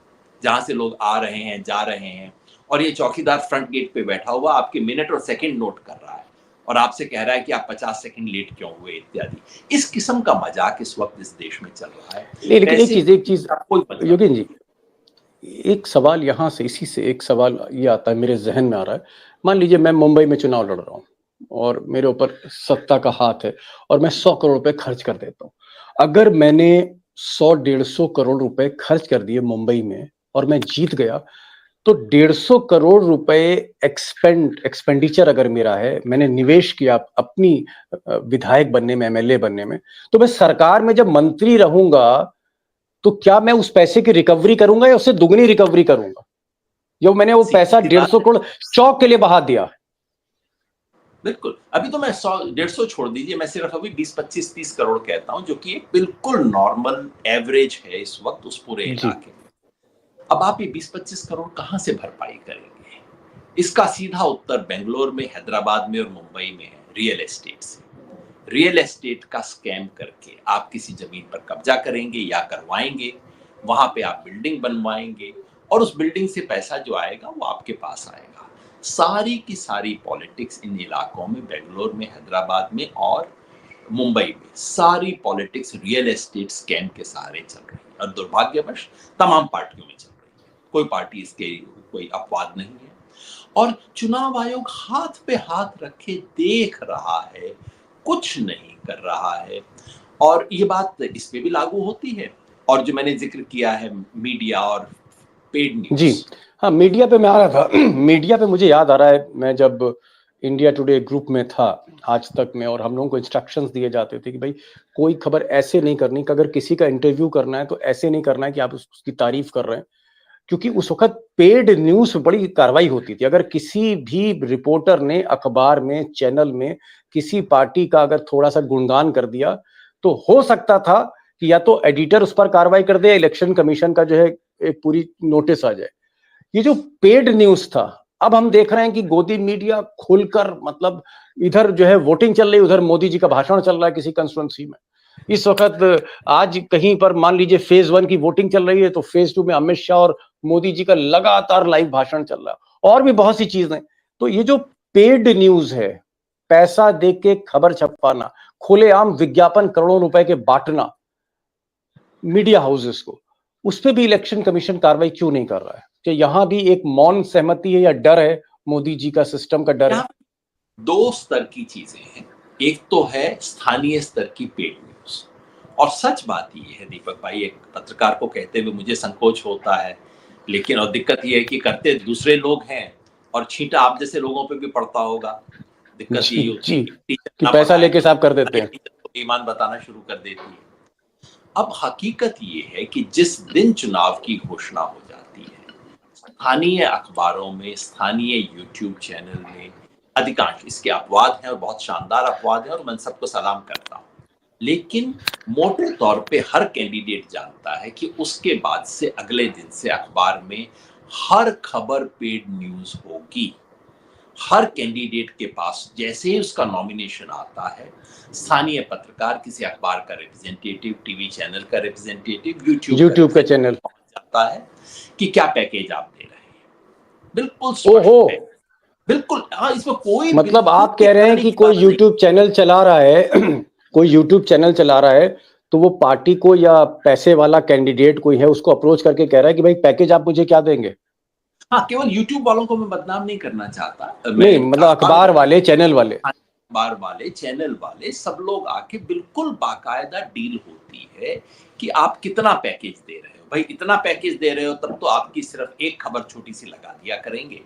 जहां से लोग आ रहे हैं, जा रहे हैं, और ये चौकीदार फ्रंट गेट पे बैठा हुआ आपके मिनट और सेकंड नोट कर रहा है और आपसे कह रहा है कि आप 50 सेकंड लेट क्यों हुए इत्यादि। इस किस्म का मजाक इस वक्त इस देश में चल रहा है। नहीं, लेकिन एक पैसे चीज का कोई मतलब योगेन जी, एक सवाल यहाँ से, इसी से एक सवाल ये आता है, मेरे जहन में आ रहा है। मान लीजिए मैं मुंबई में चुनाव लड़ रहा हूँ और मेरे ऊपर सत्ता का हाथ है और मैं 100 करोड़ रुपए खर्च कर देता हूँ। अगर मैंने 100-150 करोड़ रुपए खर्च कर दिए मुंबई में और मैं जीत गया, तो 150 करोड़ रुपए एक्सपेंडिचर अगर मेरा है, मैंने निवेश किया अपनी विधायक बनने में, एमएलए बनने में, तो मैं सरकार में जब मंत्री रहूंगा तो क्या मैं उस पैसे की रिकवरी करूंगा या उससे दुगनी रिकवरी करूंगा? जो मैंने वो पैसा सीधी सी बात 150 है। करोड़ शौक के लिए बहा दिया। बिल्कुल। अभी तो मैं 100-150 छोड़ दीजिए, मैं सिर्फ अभी 20-25-30 करोड़ कहता हूं, जो कि एक बिल्कुल नॉर्मल एवरेज है इस वक्त उस पूरे जी। इलाके में। अब आप ये 20-25 करोड़ कहां से भरपाई करेंगे? इसका सीधा उत्तर बेंगलोर में, हैदराबाद में और मुंबई में है, रियल एस्टेट से। रियल एस्टेट का स्कैम करके आप किसी जमीन पर कब्जा करेंगे या करवाएंगे, वहां पे आप बिल्डिंग बनवाएंगे और उस बिल्डिंग से पैसा जो आएगा वो आपके पास आएगा। सारी की सारी पॉलिटिक्स इन इलाकों में, बेंगलोर में, हैदराबाद में और मुंबई में, सारी पॉलिटिक्स रियल एस्टेट स्कैम के सहारे चल रही है और दुर्भाग्यवश तमाम पार्टियों में चल रही है। कोई पार्टी इसके कोई अपवाद नहीं है और चुनाव आयोग हाथ पे हाथ रखे देख रहा है, कुछ नहीं कर रहा है। और ये बात इस पे भी लागू होती है। और जो मैंने जिक्र किया है मीडिया और पेड जी। न्यूज, हाँ, मीडिया पे मैं आ रहा था। मीडिया पे मुझे याद आ रहा है, मैं जब इंडिया टुडे ग्रुप में था आज तक में, और हम लोगों को इंस्ट्रक्शंस दिए जाते थे कि भाई कोई खबर ऐसे नहीं करनी कि अगर किसी का इंटरव्यू करना है तो ऐसे नहीं करना है कि आप उसकी तारीफ कर रहे हैं, क्योंकि उस वक्त पेड न्यूज बड़ी कार्रवाई होती थी। अगर किसी भी रिपोर्टर ने अखबार में, चैनल में किसी पार्टी का अगर थोड़ा सा गुणगान कर दिया तो हो सकता था कि या तो एडिटर उस पर कार्रवाई कर दे, इलेक्शन कमीशन का जो है एक पूरी नोटिस आ जाए। ये जो पेड न्यूज था, अब हम देख रहे हैं कि गोदी मीडिया खुलकर, मतलब इधर जो है वोटिंग चल रही है, उधर मोदी जी का भाषण चल रहा है किसी कंस्टिट्यूंसी में। इस वक्त आज कहीं पर मान लीजिए फेज 1 की वोटिंग चल रही है तो फेज 2 में अमित शाह और मोदी जी का लगातार लाइव भाषण चल रहा है, और भी बहुत सी चीजें। तो ये जो पेड न्यूज है, पैसा दे के खबर छपवाना, खुलेआम विज्ञापन करोड़ों रुपए के बांटना मीडिया हाउसेस को, उस पर भी इलेक्शन कमीशन कार्रवाई क्यों नहीं कर रहा है? कि यहां भी एक मौन सहमति है या डर है, मोदी जी का सिस्टम का डर है? यहाँ दो स्तर की चीजें हैं। एक तो है स्थानीय स्तर की पेड न्यूज, और सच बात ये है दीपक भाई, एक पत्रकार को कहते हुए मुझे संकोच होता है, लेकिन और दिक्कत ये है कि करते दूसरे लोग हैं और छींटा आप जैसे लोगों पे भी पड़ता होगा। दिक्कत जी यही होती है जी, कि टीचर कि ना पैसा पढ़ाए लेके तो साफ कर देते हैं। टीचर को ईमान बताना शुरू कर देती है। अब हकीकत ये है कि जिस दिन चुनाव की घोषणा हो जाती है, स्थानीय अखबारों में, स्थानीय यूट्यूब चैनल में अधिकांश, इसके अपवाद हैं और बहुत शानदार अपवाद हैं और मैं सबको सलाम करता हूं, लेकिन मोटे तौर पे हर कैंडिडेट जानता है कि उसके बाद से अगले दिन से अखबार में हर खबर पेड न्यूज होगी। हर कैंडिडेट के पास जैसे ही उसका नॉमिनेशन आता है, स्थानीय पत्रकार, किसी अखबार का रिप्रेजेंटेटिव, टीवी चैनल का रिप्रेजेंटेटिव, यूट्यूब का चैनल। पहुंच जाता है कि क्या पैकेज आप दे रहे हैं। बिल्कुल ओहो, स्पष्ट है, बिल्कुल। हाँ, इसमें कोई मतलब बिल्कुल आप कह रहे हैं करने कि की कोई बात नहीं। यूट्यूब चैनल चला रहा है कोई यूट्यूब चैनल चला रहा है, तो वो पार्टी को या पैसे वाला कैंडिडेट कोई है उसको अप्रोच करके कह रहा है कि भाई पैकेज आप मुझे क्या देंगे? हाँ, केवल यूट्यूब वालों को मैं बदनाम नहीं करना चाहता, नहीं, मैं मतलब अखबार वाले, चैनल वाले। अखबार वाले, चैनल वाले, सब लोग आके बिल्कुल बाकायदा डील होती है कि आप कितना पैकेज दे रहे हो। भाई इतना पैकेज दे रहे हो तब तो आपकी सिर्फ एक खबर छोटी सी लगा दिया करेंगे,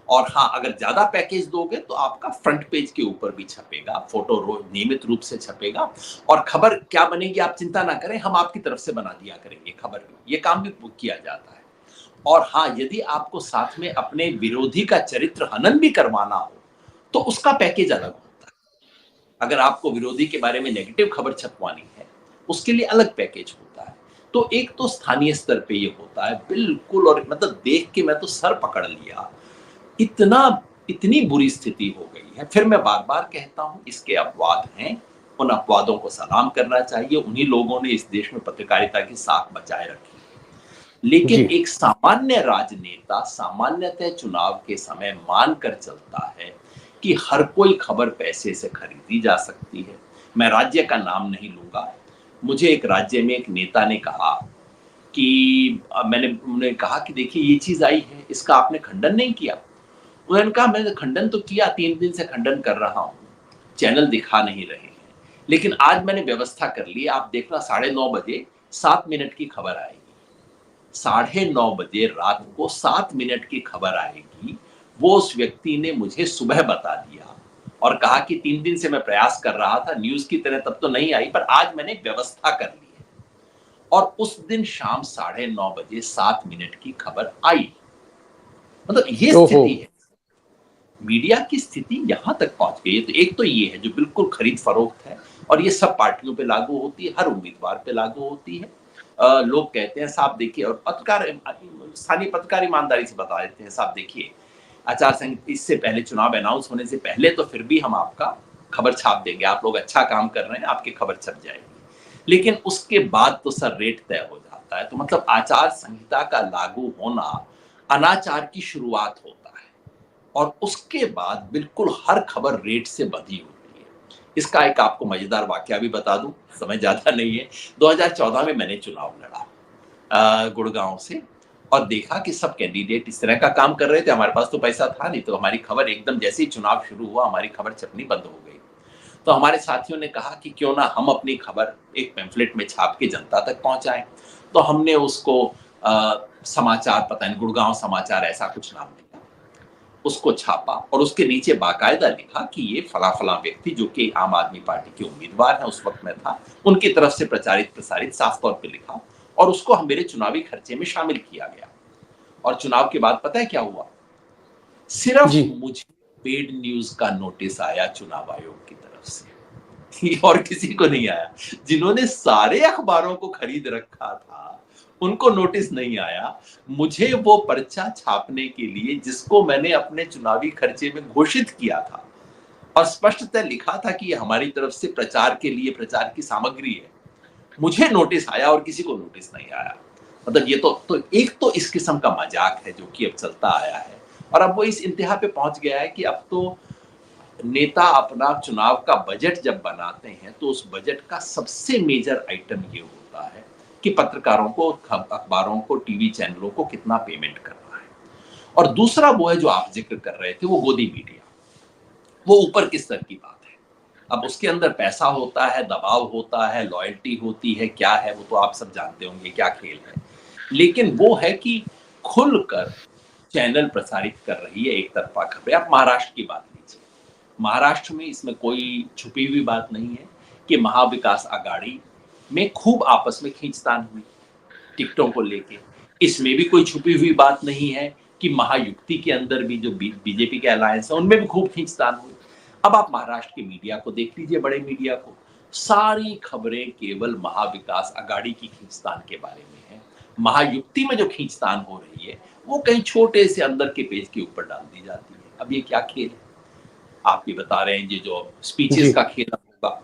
और हाँ, अगर ज्यादा पैकेज दोगे तो आपका फ्रंट पेज के ऊपर भी छपेगा, फोटो रोज नियमित रूप से छपेगा, और खबर क्या बनेगी आप चिंता ना करें, हम आपकी तरफ से बना दिया करेंगे खबर भी। ये काम भी किया जाता है। और हाँ, यदि आपको साथ में अपने विरोधी का चरित्र हनन भी करवाना हो तो उसका पैकेज अलग होता है। अगर आपको विरोधी के बारे में नेगेटिव खबर छपवानी है, उसके लिए अलग पैकेज होता है। तो एक तो स्थानीय स्तर पे ये होता है बिल्कुल, और मतलब देख के मैं तो सर पकड़ लिया, इतनी बुरी स्थिति हो गई है। फिर मैं बार बार कहता हूं, इसके अपवाद हैं, उन अपवादों को सलाम करना चाहिए। उन्हीं लोगों ने इस देश में पत्रकारिता की साख बचाए रखी, लेकिन जी। एक सामान्य राजनेता सामान्यतः चुनाव के समय मानकर चलता है कि हर कोई खबर पैसे से खरीदी जा सकती है। मैं राज्य का नाम नहीं लूंगा। मुझे एक राज्य में एक नेता ने कहा कि मैंने उन्हें कहा कि देखिए ये चीज आई है, इसका आपने खंडन नहीं किया। उन्होंने कहा मैंने खंडन तो किया, 3 दिन से खंडन कर रहा हूं, चैनल दिखा नहीं रहे हैं, लेकिन आज मैंने व्यवस्था कर ली, आप देखना 9:30 बजे 7 मिनट की खबर आएगी। 9:30 बजे रात को 7 मिनट की खबर आएगी। वो उस व्यक्ति ने मुझे सुबह बता दिया और कहा कि 3 दिन से मैं प्रयास कर रहा था, न्यूज की तरह तब तो नहीं आई, पर आज मैंने व्यवस्था कर ली है। और उस दिन शाम 9:30 बजे 7 मिनट की खबर आई। मतलब ये ओहो। स्थिति है। मीडिया की स्थिति यहाँ तक पहुंच गई है। तो एक तो ये है जो बिल्कुल खरीद फरोख्त है, और ये सब पार्टियों पे लागू होती है, हर उम्मीदवार पे लागू होती है। लोग कहते हैं साहब देखिए, और पत्रकार, स्थानीय पत्रकार ईमानदारी से बता देते हैं साहब देखिए, आचार संहिता इससे पहले, चुनाव अनाउंस होने से पहले तो फिर भी हम आपका खबर छाप देंगे, आप लोग अच्छा काम कर रहे हैं, आपकी खबर छप जाएगी। लेकिन उसके बाद तो सर रेट तय हो जाता है। तो मतलब आचार संहिता का लागू होना अनाचार की शुरुआत होता है, और उसके बाद बिल्कुल हर खबर रेट से बधी होती है। इसका एक आपको मजेदार वाकया भी बता दूं, समय ज्यादा नहीं है। 2014 में मैंने चुनाव लड़ा गुड़गांव से, और देखा कि सब कैंडिडेट इस तरह का काम कर रहे थे। हमारे पास तो पैसा था नहीं, तो हमारी खबर एकदम जैसे ही चुनाव शुरू हुआ हमारी खबर छपनी बंद हो गई। तो हमारे साथियों ने कहा कि क्यों ना हम अपनी खबर एक पैम्फलेट में छाप के जनता तक पहुंचाएं। तो हमने उसको समाचार, पता नहीं गुड़गांव समाचार ऐसा कुछ नाम दिया, उसको छापा, और उसके नीचे बाकायदा लिखा कि ये फला फला व्यक्ति जो कि आम आदमी पार्टी के उम्मीदवार हैं उस वक्त में था, उनकी तरफ से प्रचारित प्रसारित साफ तौर पे लिखा, और उसको हम मेरे चुनावी खर्चे में शामिल किया गया। और चुनाव के बाद पता है क्या हुआ? सिर्फ जी। मुझे पेड न्यूज का नोटिस आया चुनाव आयोग की तरफ से, और किसी को नहीं आया। जिन्होंने सारे अखबारों को खरीद रखा था उनको नोटिस नहीं आया। मुझे वो पर्चा छापने के लिए, जिसको मैंने अपने चुनावी खर्चे में घोषित किया था और स्पष्टतः लिखा था कि ये हमारी तरफ से प्रचार के लिए प्रचार की सामग्री है, मुझे नोटिस आया और किसी को नोटिस नहीं आया। मतलब ये तो एक तो इस किस्म का मजाक है जो कि अब चलता आया है, और अब वो इस इंतहा पे पहुंच गया है कि अब तो नेता अपना चुनाव का बजट जब बनाते हैं तो उस बजट का सबसे मेजर आइटम ये होता है कि पत्रकारों को, अखबारों को, टीवी चैनलों को कितना पेमेंट करना है। और दूसरा वो है जो आप जिक्र कर रहे थे, वो गोदी मीडिया, वो ऊपर की स्तर की बात है। अब उसके अंदर पैसा होता है, दबाव होता है, लॉयल्टी होती है, क्या है वो तो आप सब जानते होंगे क्या खेल है। लेकिन वो है कि खुलकर चैनल प्रसारित कर रही है एक तरफा खबरें। आप महाराष्ट्र की बात लीजिए, महाराष्ट्र में इसमें कोई छुपी हुई बात नहीं है कि महाविकास आघाड़ी में खूब आपस में खींचतान हुई टिकटों को लेके। इसमें भी कोई छुपी हुई बात नहीं है कि महायुक्ति के अंदर भी जो बीजेपी के अलायंस है उनमें भी खूब खींचतान हुई। अब आप महाराष्ट्र के मीडिया को देख लीजिए, बड़े मीडिया को, सारी खबरें केवल महाविकास आघाड़ी की खींचतान के बारे में है। महायुक्ति में जो खींचतान हो रही है वो कहीं छोटे से अंदर के पेज के ऊपर डाल दी जाती है। अब ये क्या खेल है? आप भी बता रहे हैं, ये जो स्पीचेस का खेल होगा,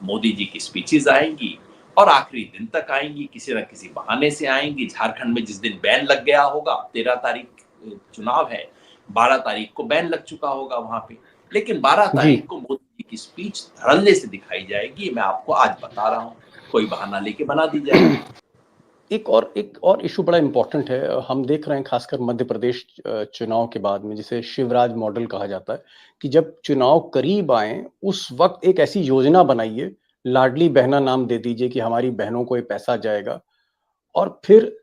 मोदी जी की स्पीचेस आएंगी और आखिरी दिन तक आएंगी, किसी न किसी बहाने से आएंगी। झारखंड में जिस दिन बैन लग गया होगा, 13 तारीख चुनाव है, 12 तारीख को बैन लग चुका होगा वहां पे, लेकिन 12 तारीख को मोदी जी की स्पीच धड़ल्ले से दिखाई जाएगी। मैं आपको आज बता रहा हूँ, कोई बहाना लेके बना दी जाएगी। एक और इशू बड़ा इंपॉर्टेंट है, हम देख रहे हैं खासकर मध्य प्रदेश चुनाव के बाद में, जिसे शिवराज मॉडल कहा जाता है, कि जब चुनाव करीब आए उस वक्त एक ऐसी योजना बनाइए, लाडली बहना नाम दे दीजिए कि हमारी बहनों को ये पैसा जाएगा, और फिर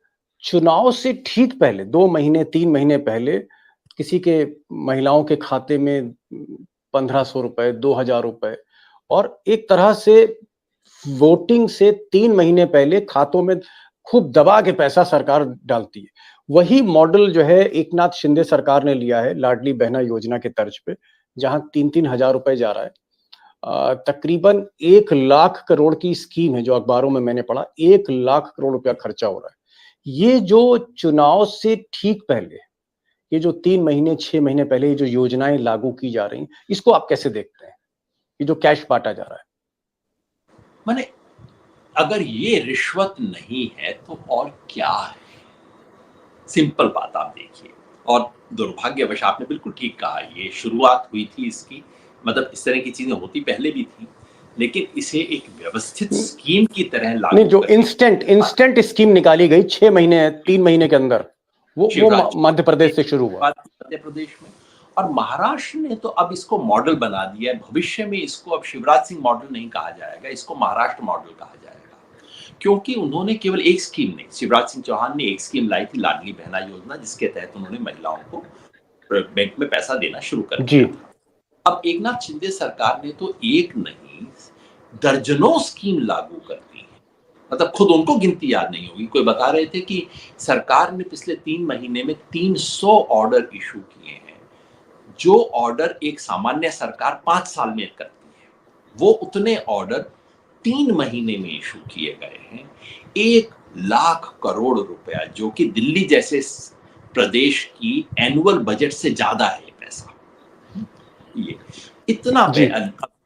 चुनाव से ठीक पहले 2 महीने 3 महीने पहले किसी के महिलाओं के खाते में 1500 रुपए, 2000 रुपए, और एक तरह से वोटिंग से 3 महीने पहले खातों में खूब दबा के पैसा सरकार डालती है। वही मॉडल जो है एकनाथ शिंदे सरकार ने लिया है लाडली बहना योजना के तर्ज पे, जहां 3-3 हजार रुपए जा रहा है। तकरीबन 1 लाख करोड़ की स्कीम है, जो अखबारों में मैंने पढ़ा, 1 लाख करोड़ रुपया खर्चा हो रहा है। ये जो चुनाव से ठीक पहले, ये जो 3 महीने 6 महीने पहले ये जो योजनाएं लागू की जा रही, इसको आप कैसे देखते हैं? ये जो कैश बांटा जा रहा है। माने अगर ये रिश्वत नहीं है तो और क्या है? सिंपल बात आप देखिए, और दुर्भाग्यवश आपने बिल्कुल ठीक कहा, ये शुरुआत हुई थी इसकी, मतलब इस तरह की चीजें होती पहले भी थी, लेकिन इसे एक व्यवस्थित स्कीम की तरह लागू नहीं, जो इंस्टेंट स्कीम निकाली गई 6 महीने 3 महीने के अंदर, वो मध्य प्रदेश से शुरू हुआ, मध्य प्रदेश में। और महाराष्ट्र ने तो अब इसको मॉडल बना दिया है। भविष्य में इसको अब शिवराज सिंह मॉडल नहीं कहा जाएगा, इसको महाराष्ट्र मॉडल कहा जाएगा, क्योंकि उन्होंने केवल एक स्कीम नहीं, शिवराज सिंह चौहान ने एक स्कीम लाई थी, लाडली बहना योजना, जिसके तहत उन्होंने महिलाओं को बैंक में पैसा देना शुरू कर दिया था। अब एकनाथ शिंदे सरकार ने तो एक नहीं दर्जनों स्कीम लागू कर दी है, मतलब खुद उनको गिनती याद नहीं होगी। कोई बता रहे थे कि सरकार ने पिछले 3 महीने में 300 ऑर्डर इशू किए हैं, जो ऑर्डर एक सामान्य सरकार 5 साल में करती है, वो उतने ऑर्डर 3 महीने में इशू किए गए हैं। 1 लाख करोड़ रुपया, जो कि दिल्ली जैसे प्रदेश की एनुअल बजट से ज्यादा है पैसा। ये इतना जी।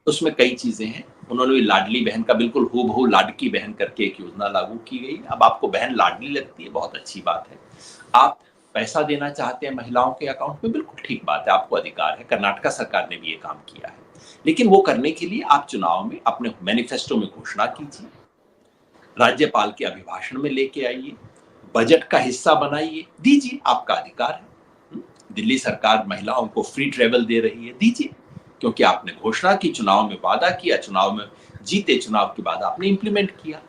उसमें कई चीजें हैं। उन्होंने भी लाडली बहन का बिल्कुल हूबहू लाडकी बहन करके एक योजना लागू की गई। अब आपको बहन लाडली लगती है, बहुत अच्छी बात है। आप पैसा देना चाहते हैं महिलाओं के अकाउंट में, बिल्कुल ठीक बात है, आपको अधिकार है। कर्नाटका सरकार ने भी ये काम किया है, लेकिन वो करने के लिए आप चुनाव में अपने मैनिफेस्टो में घोषणा कीजिए, राज्यपाल के अभिभाषण में लेके आइए, बजट का हिस्सा बनाइए, दीजिए, आपका अधिकार है। दिल्ली सरकार महिलाओं को फ्री ट्रेवल दे रही है, दीजिए, क्योंकि आपने घोषणा की, चुनाव में वादा किया, चुनाव में जीते, चुनाव के बाद आपने इंप्लीमेंट किया।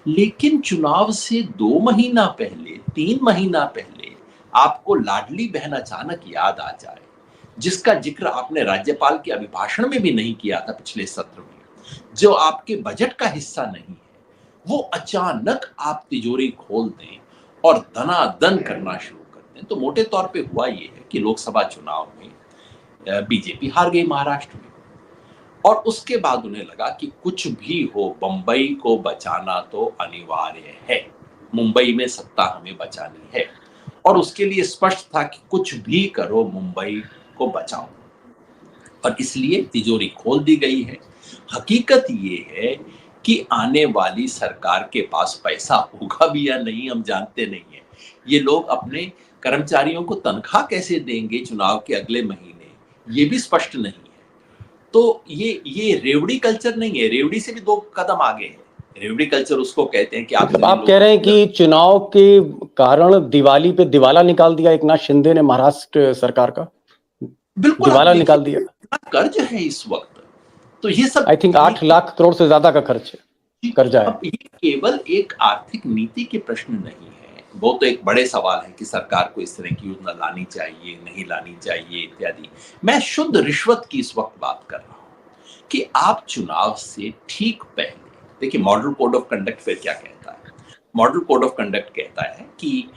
लेकिन चुनाव से 2 महीना पहले, 3 महीना पहले आपको लाडली बहन अचानक याद आ जाए, जिसका जिक्र आपने राज्यपाल के अभिभाषण में भी नहीं किया था पिछले सत्र में, जो आपके बजट का हिस्सा नहीं है, वो अचानक आप तिजोरी खोल दें और धनाधन करना शुरू कर दें। तो मोटे तौर पे हुआ ये है कि लोकसभा चुनाव में बीजेपी हार गई महाराष्ट्र में, और उसके बाद उन्हें लगा कि कुछ भी हो, बंबई को बचाना तो अनिवार्य है, मुंबई में सत्ता हमें बचानी है, और उसके लिए स्पष्ट था कि कुछ भी करो, मुंबई को बचाओ, और इसलिए तिजोरी खोल दी गई है। हकीकत ये है कि आने वाली सरकार के पास पैसा होगा भी या नहीं हम जानते नहीं है। ये लोग अपने कर्मचारियों को तनख्वाह कैसे देंगे चुनाव के अगले महीने, ये भी स्पष्ट नहीं है। तो ये रेवड़ी कल्चर नहीं है, रेवड़ी से भी 2 कदम आगे है। रेवड़ी कल्चर उसको कहते हैं कि मतलब आप कह रहे हैं कि चुनाव के कारण दिवाली पे दिवाला निकाल दिया एकनाथ शिंदे ने महाराष्ट्र सरकार का, बिल्कुल दिवाला निकाल दिया। कर्ज है इस वक्त, तो ये सब आई थिंक 8 लाख करोड़ से ज्यादा का खर्च है, कर्जा है। अब ये केवल एक आर्थिक नीति के प्रश्न नहीं है, वो तो एक बड़े सवाल है कि सरकार को इस तरह की योजना लानी चाहिए, नहीं लानी चाहिए इत्यादि। मैं शुद्ध रिश्वत की इस वक्त बात कर रहा हूं कि आप चुनाव से ठीक पहले देखिए, मॉडल कोड ऑफ कंडक्ट फिर क्या कहता है। मॉडल कोड ऑफ कंडक्ट कहता है कि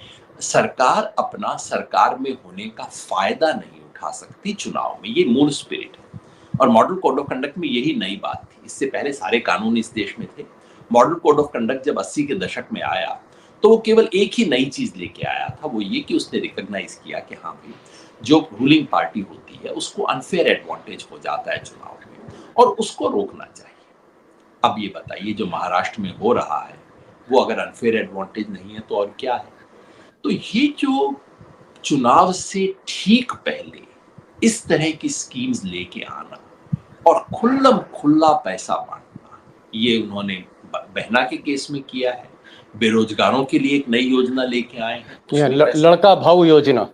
सरकार अपना सरकार में होने का फायदा नहीं उठा सकती चुनाव में, ये मूल स्पिरिट है। और मॉडल कोड ऑफ कंडक्ट में यही नई बात थी, इससे पहले सारे कानून इस देश में थे। मॉडल कोड ऑफ कंडक्ट जब 80 के दशक में आया तो वो केवल एक ही नई चीज लेके आया था, वो ये कि उसने रिकॉग्नाइज किया कि हाँ भाई, जो रूलिंग पार्टी होती है उसको अनफेयर एडवांटेज हो जाता है चुनाव में, और उसको रोकना चाहिए। अब ये बताइए, जो महाराष्ट्र में हो रहा है वो अगर अनफेयर एडवांटेज नहीं है तो और क्या है। तो ये जो चुनाव से ठीक पहले इस तरह की स्कीम्स लेके आना और खुल्लम खुल्ला पैसा बांटना, ये उन्होंने बहना के केस में किया है। बेरोजगारों के लिए एक नई योजना लेके आए हैं, लड़का भाऊ योजना।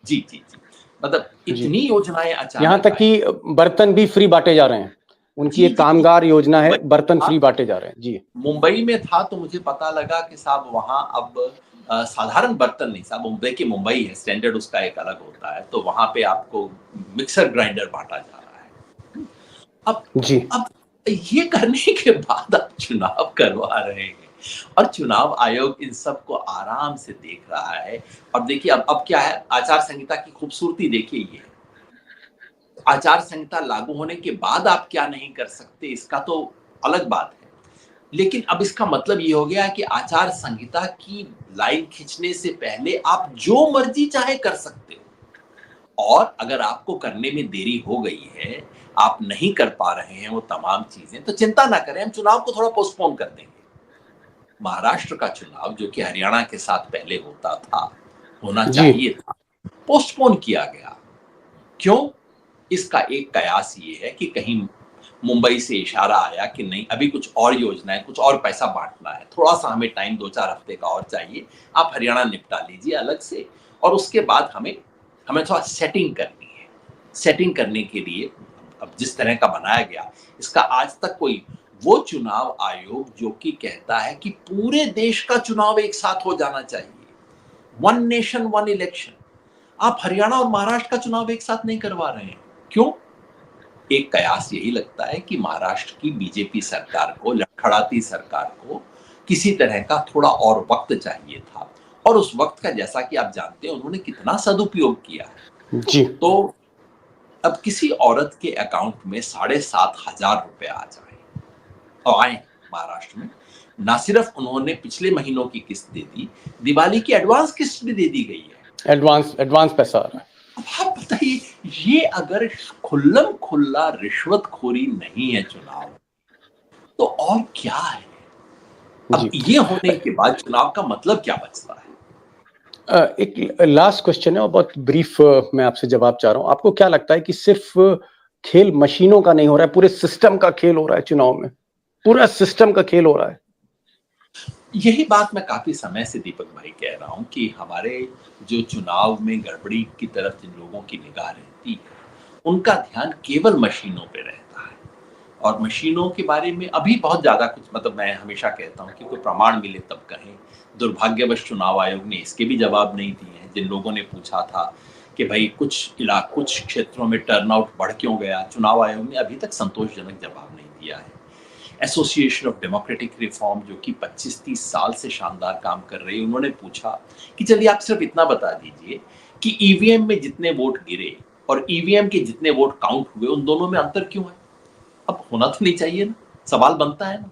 जी जी जी, मतलब इतनी योजनाएं अचानक, यहाँ तक कि बर्तन भी फ्री बांटे जा रहे हैं, उनकी एक कामगार योजना है, बर्तन फ्री बांटे जा रहे हैं। जी, मुंबई में था तो मुझे पता लगा कि साहब वहां अब साधारण बर्तन नहीं साहब, मुंबई की मुंबई है, स्टैंडर्ड उसका एक अलग होता है, तो वहां पे आपको मिक्सर ग्राइंडर बांटा जा रहा है। अब ये करने के बाद आप चुनाव करवा रहे हैं, और चुनाव आयोग इन सब को आराम से देख रहा है। और देखिए अब क्या है, आचार संहिता की खूबसूरती देखिए, ये आचार संहिता लागू होने के बाद आप क्या नहीं कर सकते इसका तो अलग बात है, लेकिन अब इसका मतलब ये हो गया कि आचार संहिता की लाइन खींचने से पहले आप जो मर्जी चाहे कर सकते हो, और अगर आपको करने में देरी हो गई है, आप नहीं कर पा रहे हैं वो तमाम चीजें, तो चिंता ना करें, हम चुनाव को थोड़ा पोस्टपोन कर देंगे। महाराष्ट्र का चुनाव जो कि हरियाणा के साथ पहले होना चाहिए था, पोस्टपोन किया गया। क्यों? इसका एक कयास ये है कि कहीं मुंबई से इशारा आया कि नहीं, अभी कुछ और योजनाएं, कुछ और पैसा बांटना है, थोड़ा सा हमें टाइम 2-4 हफ्ते का और चाहिए, आप हरियाणा निपटा लीजिए अलग से, और उसके बाद हमें थोड़ा सेटिंग करनी है। सेटिंग करने के लिए अब जिस तरह का बनाया गया, इसका आज तक कोई वो चुनाव आयोग जो कि कहता है कि पूरे देश का चुनाव एक साथ हो जाना चाहिए, 1 नेशन 1 इलेक्शन, आप हरियाणा और महाराष्ट्र का चुनाव एक साथ नहीं करवा रहे हैं। क्यों? एक कयास यही लगता है कि महाराष्ट्र की बीजेपी सरकार को, लड़खड़ाती सरकार को किसी तरह का थोड़ा और वक्त चाहिए था, और उस वक्त का जैसा कि आप जानते हैं उन्होंने कितना सदुपयोग किया है। जी। तो अब किसी औरत के अकाउंट में 7,500 रुपए आ जाए और आए महाराष्ट्र में, ना सिर्फ उन्होंने पिछले महीनों की किस्त दे दी, दिवाली की एडवांस किस्त भी दे दी गई है। एडवांस पैसा आ रहा है। अब आप बताइए, ये अगर खुल्लम खुल्ला रिश्वतखोरी नहीं है चुनाव, तो और क्या है? अब जी। ये होने के बाद चुनाव का मतलब क्या बचता है? एक लास्ट क्वेश्चन है और बहुत ब्रीफ मैं आपसे जवाब चाह रहा हूँ। आपको क्या लगता है कि सिर्फ खेल मशीनों का नहीं हो रहा है, पूरे सिस्टम का खेल हो रहा है चुनाव में? पूरा सिस्टम का खेल हो रहा है। यही बात मैं काफी समय से दीपक भाई कह रहा हूं कि हमारे जो चुनाव में गड़बड़ी की तरफ जिन लोगों की निगाह रहती है, उनका ध्यान केवल मशीनों पे रहता है। और मशीनों के बारे में अभी बहुत ज्यादा कुछ, मतलब मैं हमेशा कहता हूं कि कोई प्रमाण मिले तब कहें। दुर्भाग्यवश चुनाव आयोग ने इसके भी जवाब नहीं दिए हैं। जिन लोगों ने पूछा था कि भाई कुछ क्षेत्रों में टर्नआउट बढ़ क्यों गया, चुनाव आयोग ने अभी तक संतोषजनक जवाब नहीं दिया है। एसोसिएशन ऑफ डेमोक्रेटिक रिफॉर्म, जो कि 25-30 साल से शानदार काम कर रही है, उन्होंने पूछा कि चलिए आप सिर्फ इतना बता दीजिए कि ईवीएम में जितने वोट गिरे और ईवीएम के जितने वोट काउंट हुए, उन दोनों में अंतर क्यों है? अब होना तो नहीं चाहिए ना, सवाल बनता है ना।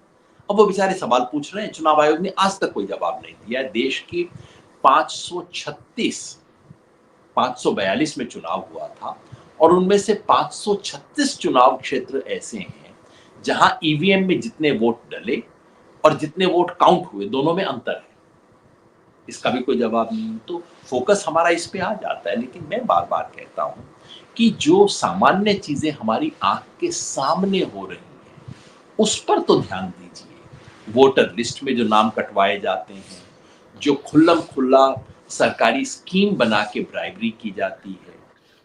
अब वो बेचारे सवाल पूछ रहे हैं, चुनाव आयोग ने आज तक कोई जवाब नहीं दिया है। देश की 542 में चुनाव हुआ था और उनमें से 536 चुनाव क्षेत्र ऐसे हैं जहां ईवीएम में जितने वोट डले और जितने वोट काउंट हुए, दोनों में अंतर है। इसका भी कोई जवाब नहीं। तो फोकस हमारा इस पे आ जाता है। लेकिन मैं बार बार कहता हूं कि जो सामान्य चीजें हमारी आंख के सामने हो रही हैं, उस पर तो ध्यान दीजिए। वोटर लिस्ट में जो नाम कटवाए जाते हैं, जो खुल्लम खुल्ला सरकारी स्कीम बना के ब्राइबरी की जाती है,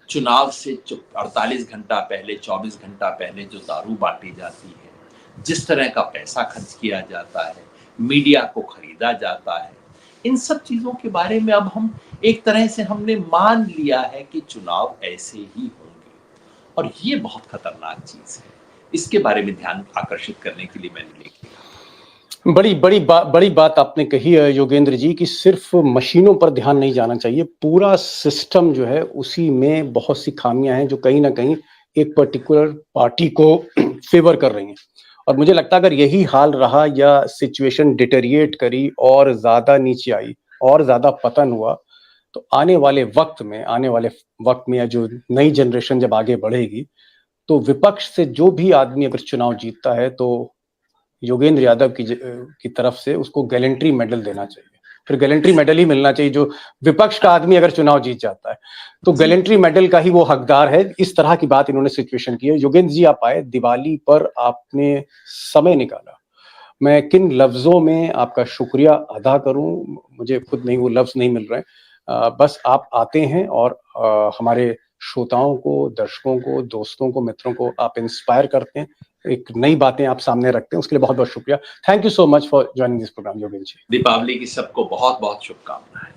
चुनाव से 48 घंटा पहले, 24 घंटा पहले जो दारू बांटी जाती है, जिस तरह का पैसा खर्च किया जाता है, मीडिया को खरीदा जाता है, इन सब चीजों के बारे में अब हम एक तरह से हमने मान लिया है कि चुनाव ऐसे ही होंगे। और ये बहुत खतरनाक चीज है। इसके बारे में ध्यान आकर्षित करने के लिए मैंने लेख लिखा। बड़ी बात आपने कही है योगेंद्र जी, कि सिर्फ मशीनों पर ध्यान नहीं जाना चाहिए। पूरा सिस्टम जो है उसी में बहुत सी खामियां हैं जो कहीं ना कहीं एक पर्टिकुलर पार्टी को फेवर कर रही हैं। और मुझे लगता है अगर यही हाल रहा या सिचुएशन डिटेरिएट करी और ज्यादा नीचे आई और ज्यादा पतन हुआ, तो आने वाले वक्त में या जो नई जनरेशन जब आगे बढ़ेगी, तो विपक्ष से जो भी आदमी अगर चुनाव जीतता है तो योगेंद्र यादव की तरफ से उसको गैलेंट्री मेडल देना चाहिए। फिर गैलेंट्री मेडल ही मिलना चाहिए। जो विपक्ष का आदमी अगर चुनाव जीत जाता है तो गैलेंट्री मेडल का ही वो हकदार है। इस तरह की बात इन्होंने सिचुएशन की है। योगेंद्र जी, आप आए, दिवाली पर आपने समय निकाला। मैं किन लफ्जों में आपका शुक्रिया अदा करूं, मुझे खुद नहीं, वो लफ्ज नहीं मिल रहे हैं। बस आप आते हैं और हमारे श्रोताओं को, दर्शकों को, दोस्तों को, मित्रों को आप इंस्पायर करते हैं, एक नई बातें आप सामने रखते हैं। उसके लिए बहुत बहुत शुक्रिया। Thank you so much for joining this programme Yogendra ji. Deepawali की सबको बहुत बहुत शुभकामनाएं।